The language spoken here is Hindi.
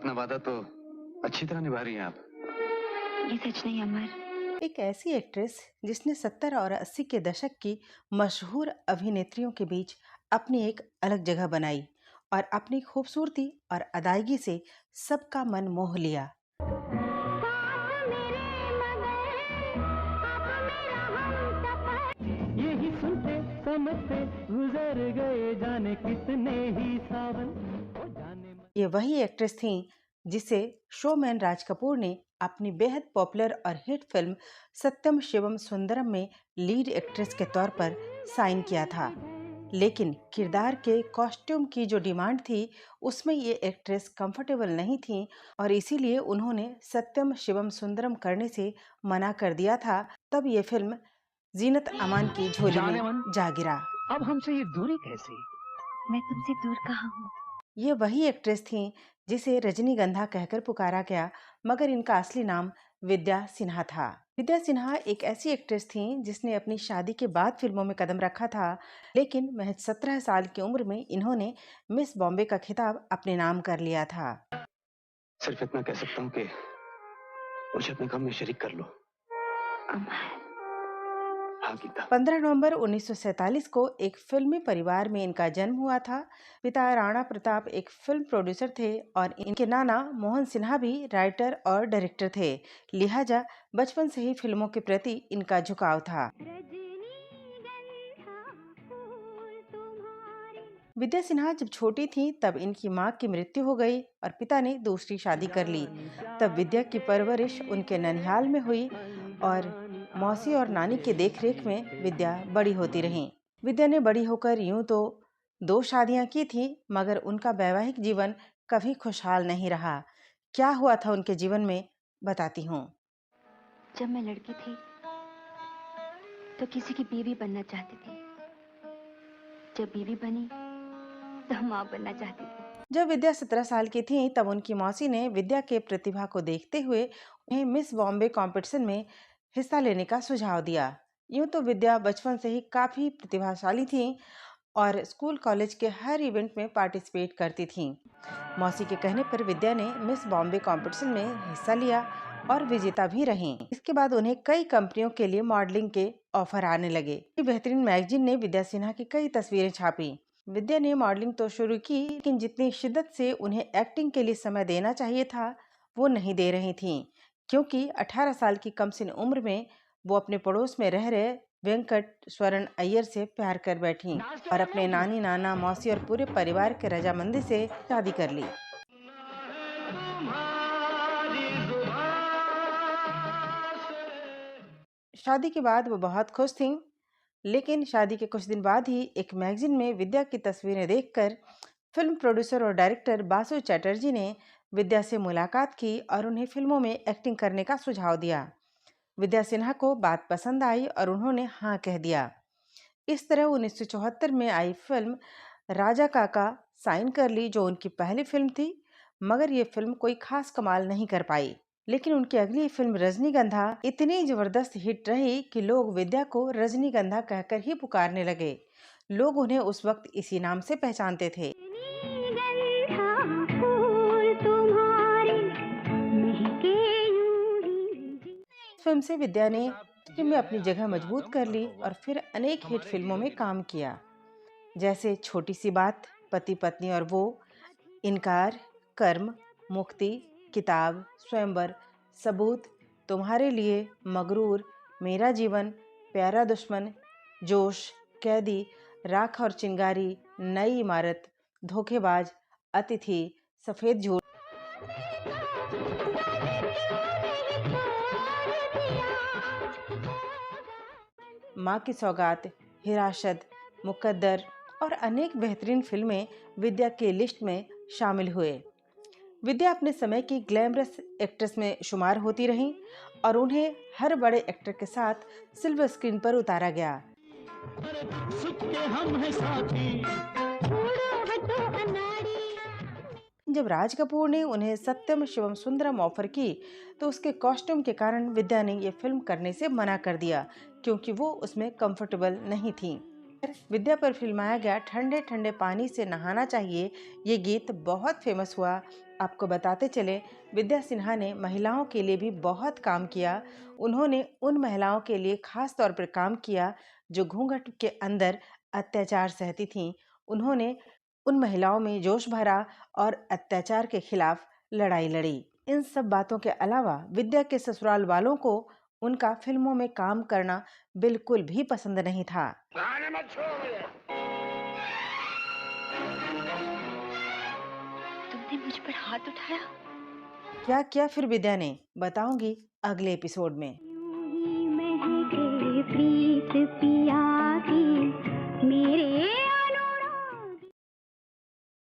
अपना वादा तो अच्छी तरह निभा रही हैं आप। ये सच नहीं अमर। एक ऐसी एक्ट्रेस जिसने 70 और 80 के दशक की मशहूर अभिनेत्रियों के बीच अपनी एक अलग जगह बनाई और अपनी खूबसूरती और अदायगी से सबका मन मोह लिया। यही सुनते समझते गुजर गए जाने कितने ही सावन ओ जाने ये वही एक्ट्रेस थीं जिसे शोमैन राज कपूर ने अपनी बेहद पॉपुलर और हिट फिल्म सत्यम शिवम सुंदरम में लीड एक्ट्रेस के तौर पर साइन किया था। लेकिन किरदार के कॉस्ट्यूम की जो डिमांड थी उसमें ये एक्ट्रेस कंफर्टेबल नहीं थी और इसीलिए उन्होंने सत्यम शिवम सुंदरम करने से मना कर दिया था। तब ये फिल्म जीनत अमान की झोली जाने में मन जा गिरा। अब हमसे ये दूरी कैसी। मैं तुमसे दूर कहाँ हूँ। ये वही एक्ट्रेस थीं जिसे रजनीगंधा कहकर पुकारा गया, मगर इनका असली नाम विद्या सिन्हा था। विद्या सिन्हा एक ऐसी एक्ट्रेस थीं जिसने अपनी शादी के बाद फिल्मों में कदम रखा था, लेकिन महज 17 साल की उम्र में इन्होंने मिस बॉम्बे का खिताब अपने नाम कर लिया था। सिर्फ इतना कह सकता हूँ कि मुझे अपने गम में शरीक कर लो। अमर, हाँ गीता। 15 नवंबर 1947 को एक फिल्मी परिवार में इनका जन्म हुआ था। पिता राणा प्रताप एक फिल्म प्रोड्यूसर थे और इनके नाना मोहन सिन्हा भी राइटर और डायरेक्टर थे। लिहाजा बचपन से ही फिल्मों के प्रति इनका झुकाव था। विद्या सिन्हा जब छोटी थी तब इनकी मां की मृत्यु हो गई और पिता ने दूसरी शादी कर ली। तब विद्या की परवरिश उनके ननिहाल में हुई और मौसी और नानी के देखरेख में विद्या बड़ी होती रही। विद्या ने बड़ी होकर यूं तो 2 शादियां की थी, मगर उनका वैवाहिक जीवन कभी खुशहाल नहीं रहा। क्या हुआ था उनके जीवन में, बताती हूँ। जब मैं लड़की थी तो किसी की बीवी बनना चाहती थी। जब बीवी बनी तो माँ बनना चाहती थी। जब विद्या 17 साल की थी तब उनकी मौसी ने विद्या के प्रतिभा को देखते हुए उन्हें मिस बॉम्बे कंपटीशन में हिस्सा लेने का सुझाव दिया। यूं तो विद्या बचपन से ही काफी प्रतिभाशाली थी और स्कूल कॉलेज के हर इवेंट में पार्टिसिपेट करती थी। मौसी के कहने पर विद्या ने मिस बॉम्बे कंपटीशन में हिस्सा लिया और विजेता भी रहीं। इसके बाद उन्हें कई कंपनियों के लिए मॉडलिंग के ऑफर आने लगे। बेहतरीन मैगजीन ने विद्या सिन्हा की कई तस्वीरें छापी। विद्या ने मॉडलिंग तो शुरू की, लेकिन जितनी शिद्दत से उन्हें एक्टिंग के लिए समय देना चाहिए था वो नहीं दे रही थीं, क्योंकि 18 साल की कमसिन उम्र में वो अपने पड़ोस में रह रहे वेंकट स्वर्ण अय्यर से प्यार कर बैठी और अपने नानी नाना मौसी और पूरे परिवार के रजामंदी से शादी कर ली। शादी के बाद वो बहुत खुश थीं, लेकिन शादी के कुछ दिन बाद ही एक मैगजीन में विद्या की तस्वीरें देखकर फिल्म प्रोड्यूसर और डायरेक्टर बासु चैटर्जी ने विद्या से मुलाकात की और उन्हें फिल्मों में एक्टिंग करने का सुझाव दिया। विद्या सिन्हा को बात पसंद आई और उन्होंने हाँ कह दिया। इस तरह 1974 में आई फिल्म राजा काका साइन कर ली, जो उनकी पहली फिल्म थी, मगर ये फिल्म कोई खास कमाल नहीं कर पाई। लेकिन उनकी अगली फिल्म रजनीगंधा इतनी जबरदस्त हिट रही कि लोग विद्या को रजनीगंधा कहकर ही पुकारने लगे। लोग उन्हें उस वक्त इसी नाम से पहचानते थे। फिल्म से विद्या ने फिल्म में अपनी जगह मजबूत कर ली और फिर अनेक हिट फिल्मों में काम किया, जैसे छोटी सी बात, पति पत्नी और वो, इनकार, कर्म, मुक्ति, किताब, स्वयंवर, सबूत, तुम्हारे लिए, मगरूर, मेरा जीवन, प्यारा दुश्मन, जोश, कैदी, राख और चिंगारी, नई इमारत, धोखेबाज, अतिथि, सफेद झूठ, माँ की सौगात, हिरासत, मुकद्दर और अनेक बेहतरीन फिल्में विद्या के लिस्ट में शामिल हुए। विद्या अपने समय की ग्लैमरस एक्ट्रेस में शुमार होती रहीं और उन्हें हर बड़े एक्टर के साथ सिल्वर स्क्रीन पर उतारा गया। जब राज कपूर ने उन्हें सत्यम शिवम सुंदरम ऑफर की तो उसके कॉस्ट्यूम के कारण विद्या ने ये फिल्म करने से मना कर दिया, क्योंकि वो उसमें कंफर्टेबल नहीं थी। विद्या पर फिल्माया गया ठंडे ठंडे पानी से नहाना चाहिए ये गीत बहुत फेमस हुआ। आपको बताते चले, विद्या सिन्हा ने महिलाओं के लिए भी बहुत काम किया। उन्होंने उन महिलाओं के लिए खास तौर पर काम किया जो घूंघट के अंदर अत्याचार सहती थीं। उन्होंने उन महिलाओं में जोश भरा और अत्याचार के खिलाफ लड़ाई लड़ी। इन सब बातों के अलावा विद्या के ससुराल वालों को उनका फिल्मों में काम करना बिल्कुल भी पसंद नहीं था। तुमने मुझ पर हाथ उठाया। क्या किया फिर विद्या ने, बताऊंगी अगले एपिसोड में। यूं ही महके प्रीत पिया की मेरे